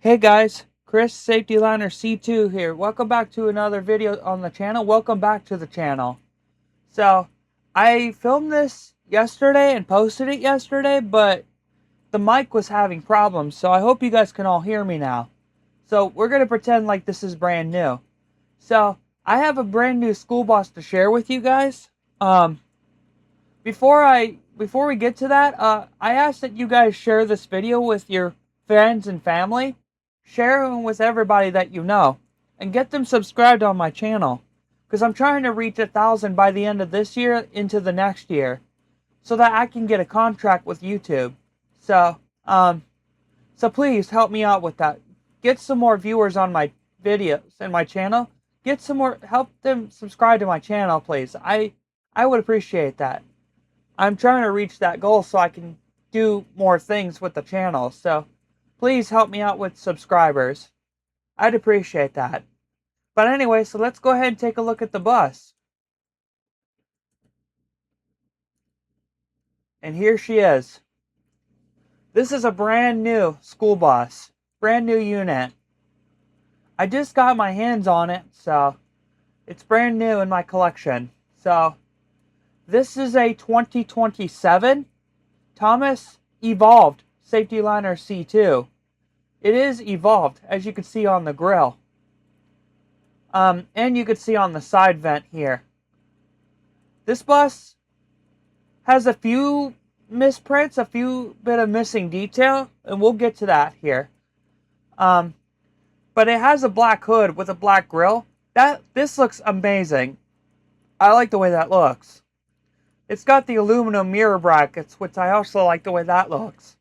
Hey guys, Chris Saf-T-Liner C2 here. Welcome back to another video on the channel. Welcome back to the channel. So, I filmed this yesterday and posted it yesterday, but the mic was having problems, so I hope you guys can all hear me now. So, we're going to pretend like this is brand new. So, I have a brand new school bus to share with you guys. Before we get to that, I ask that you guys share this video with your friends and family. Share them with everybody that you know. And get them subscribed on my channel. Because I'm trying to reach 1,000 by the end of this year into the next year. So that I can get a contract with YouTube. So please help me out with that. Get some more viewers on my videos and my channel. Get some more, help them subscribe to my channel, please. I would appreciate that. I'm trying to reach that goal so I can do more things with the channel. So please help me out with subscribers. I'd appreciate that. But anyway, so let's go ahead and take a look at the bus. And here she is. This is a brand new school bus. Brand new unit. I just got my hands on it, so it's brand new in my collection. So this is a 2027 Thomas Evolved Saf-T-Liner C2. It is evolved, as you can see on the grill. And you can see on the side vent here. This bus has a few misprints, a few bit of missing detail, and we'll get to that here. But it has a black hood with a black grill. This looks amazing. I like the way that looks. It's got the aluminum mirror brackets, which I also like the way that looks.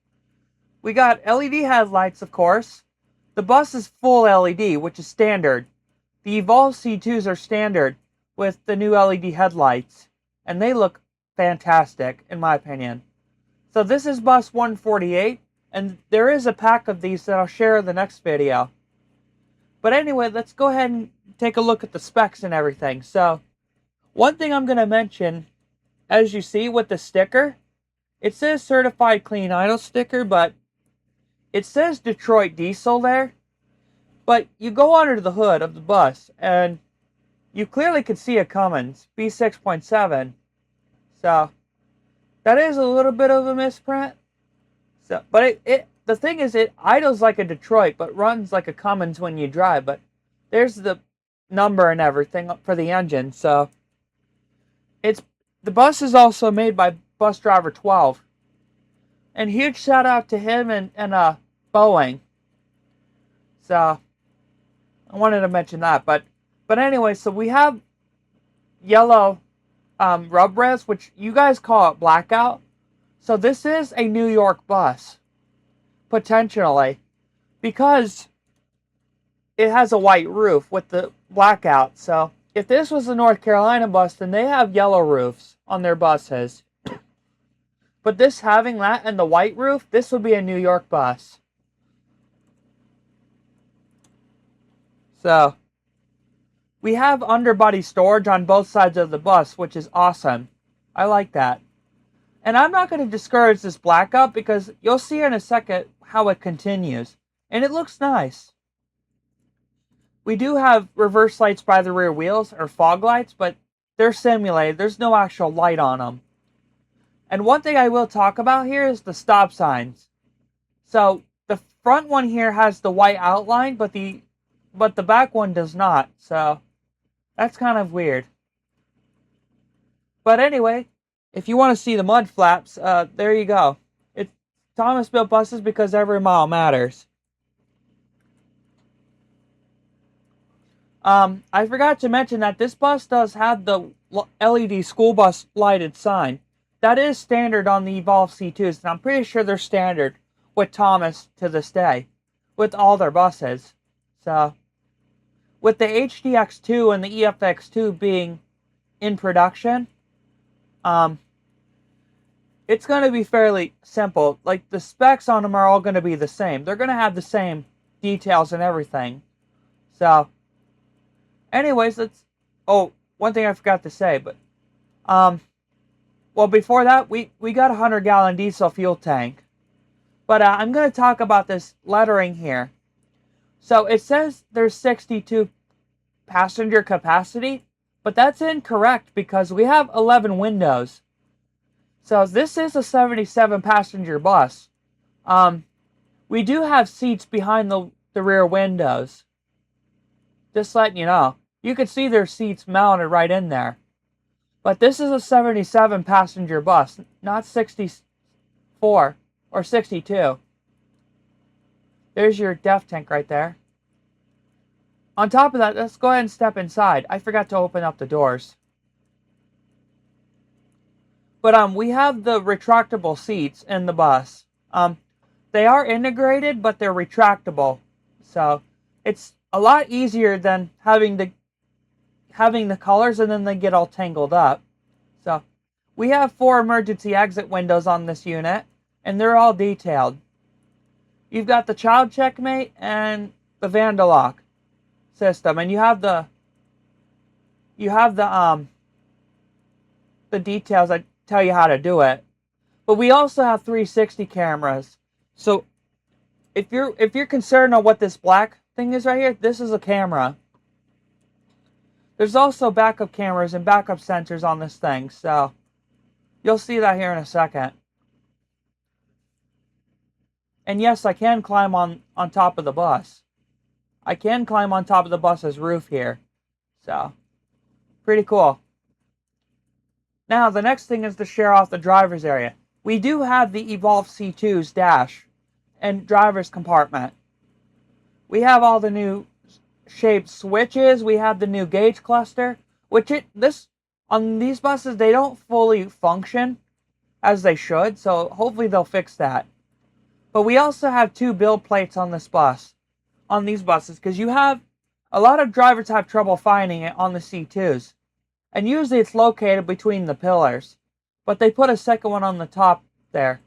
We got LED headlights, of course. The bus is full LED, which is standard. The Evolve C2s are standard with the new LED headlights, and they look fantastic, in my opinion. So this is bus 148, and there is a pack of these that I'll share in the next video. But anyway, let's go ahead and take a look at the specs and everything. So, one thing I'm going to mention, as you see with the sticker, it says Certified Clean Idle sticker, but it says Detroit Diesel there. But you go under the hood of the bus, and you clearly can see a Cummins B6.7. So, that is a little bit of a misprint. So, but the thing is, it idles like a Detroit, but runs like a Cummins when you drive. But there's the number and everything for the engine. So, the bus is also made by Bus Driver 12. And huge shout out to him and Boeing. So, I wanted to mention that. But anyway, so we have yellow rub res, which you guys call it blackout. So this is a New York bus. Potentially. Because it has a white roof with the blackout. So if this was a North Carolina bus, then they have yellow roofs on their buses. But this having that and the white roof, this would be a New York bus. So, we have underbody storage on both sides of the bus, which is awesome. I like that. And I'm not going to discourage this blackout because you'll see in a second how it continues. And it looks nice. We do have reverse lights by the rear wheels, or fog lights, but they're simulated. There's no actual light on them. And one thing I will talk about here is the stop signs. So, the front one here has the white outline, but the back one does not. So, that's kind of weird. But anyway, if you want to see the mud flaps, there you go. It's Thomas built buses because every mile matters. I forgot to mention that this bus does have the LED school bus lighted sign. That is standard on the Evolve C2s, and I'm pretty sure they're standard with Thomas to this day, with all their buses. So, with the HDX2 and the EFX2 being in production, it's going to be fairly simple. Like, the specs on them are all going to be the same. They're going to have the same details and everything. So, anyways, one thing I forgot to say, but, well, before that, we got a 100-gallon diesel fuel tank. But I'm going to talk about this lettering here. So it says there's 62 passenger capacity, but that's incorrect because we have 11 windows. So this is a 77 passenger bus. We do have seats behind the rear windows. Just letting you know. You can see their seats mounted right in there. But this is a 77 passenger bus, not 64 or 62. There's your DEF tank right there. On top of that, let's go ahead and step inside. I forgot to open up the doors. But we have the retractable seats in the bus. They are integrated, but they're retractable. So it's a lot easier than having the colors and then they get all tangled up. So we have 4 emergency exit windows on this unit, and they're all detailed. You've got the child checkmate and the Vandalock system, and you have the details that tell you how to do it. But we also have 360 cameras. So if you're concerned on what this black thing is right here, this is a camera. There's also backup cameras and backup sensors on this thing, so you'll see that here in a second. And yes, I can climb on top of the bus. I can climb on top of the bus's roof here. So, pretty cool. Now, the next thing is to share off the driver's area. We do have the Evolve C2's dash and driver's compartment. We have all the new shaped switches. We have the new gauge cluster, which on these buses, they don't fully function as they should, so hopefully they'll fix that. But we also have 2 build plates on this bus, on these buses, because a lot of drivers have trouble finding it on the C2s. And usually it's located between the pillars. But they put a second one on the top there.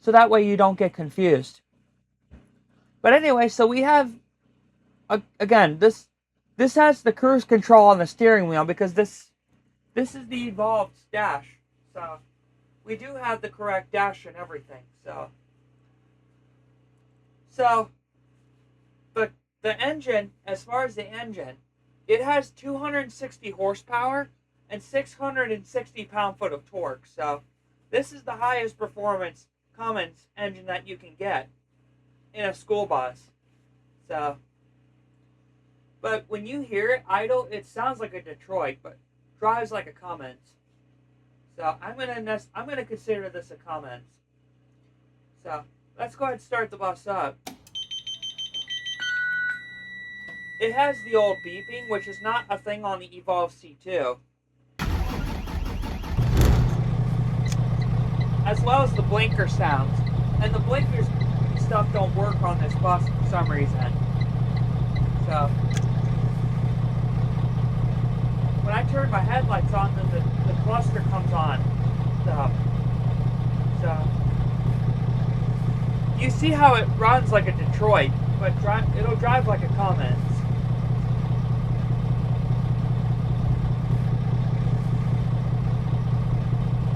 So that way you don't get confused. But anyway, so we have, again, this has the cruise control on the steering wheel because this is the Evolved dash. So we do have the correct dash and everything. So the engine, as far as the engine, it has 260 horsepower and 660 pound-foot of torque. So this is the highest performance Cummins engine that you can get in a school bus. So, but when you hear it idle, it sounds like a Detroit, but drives like a Cummins. So I'm gonna consider this a Cummins. So let's go ahead and start the bus up. It has the old beeping, which is not a thing on the Evolve C2. As well as the blinker sounds. And the blinkers stuff don't work on this bus for some reason. So when I turn my headlights on, then the cluster comes on. So you see how it runs like a Detroit, but it'll drive like a Cummins.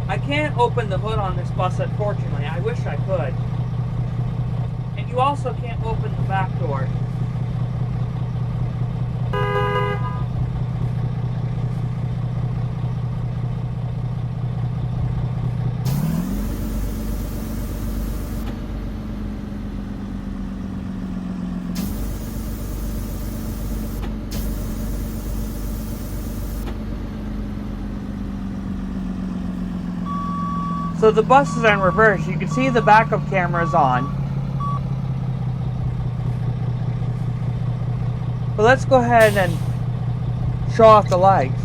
I can't open the hood on this bus, unfortunately. I wish I could. And you also can't open the back door. So the bus is in reverse. You can see the backup camera is on. But let's go ahead and show off the lights.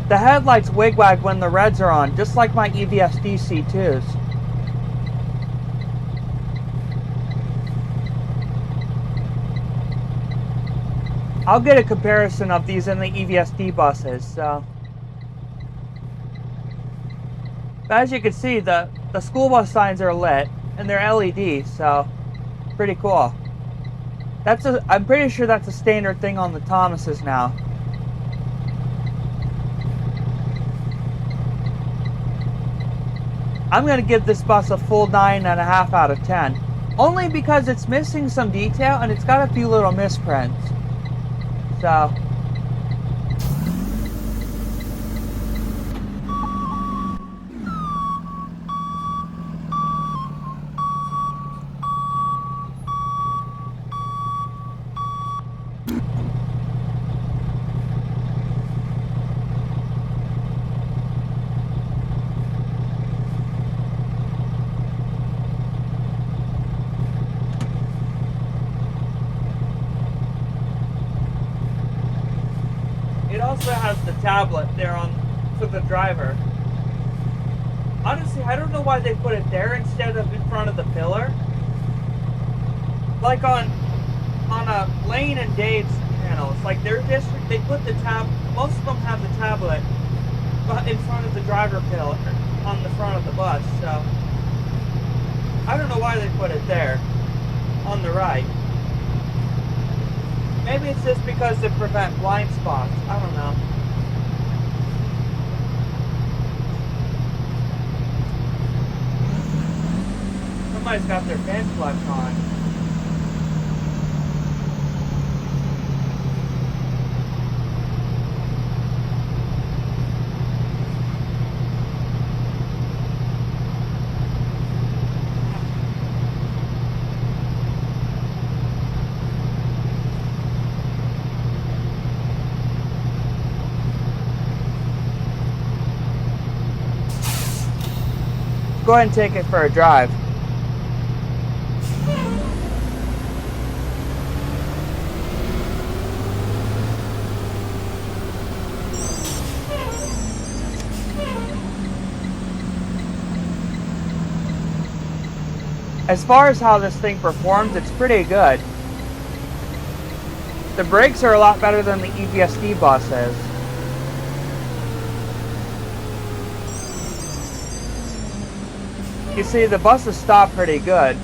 The headlights wigwag when the reds are on, just like my EVSD C2s. I'll get a comparison of these in the EVSD buses. So, but as you can see, the school bus signs are lit and they're LED, so pretty cool. I'm pretty sure that's a standard thing on the Thomases now. I'm going to give this bus a full 9.5 out of 10. Only because it's missing some detail and it's got a few little misprints. So, it also has the tablet there for the driver. Honestly, I don't know why they put it there instead of in front of the pillar. Like on a Lane and Dave's channels, like their district, they put the most of them have the tablet in front of the driver pillar on the front of the bus. So I don't know why they put it there on the right. Maybe it's just because to prevent blind spots. I don't know. Somebody's got their fan clutch on. Go ahead and take it for a drive. As far as how this thing performs, it's pretty good. The brakes are a lot better than the EVSD bus is. You see, the buses stop pretty good.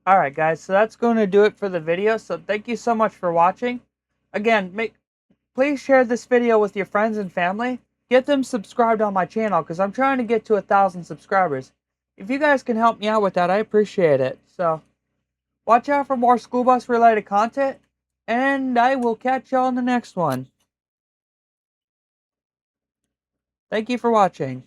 Alright guys, so that's going to do it for the video. So thank you so much for watching. Again, please share this video with your friends and family. Get them subscribed on my channel because I'm trying to get to 1,000 subscribers. If you guys can help me out with that, I appreciate it. So, watch out for more school bus related content, and I will catch y'all in the next one. Thank you for watching.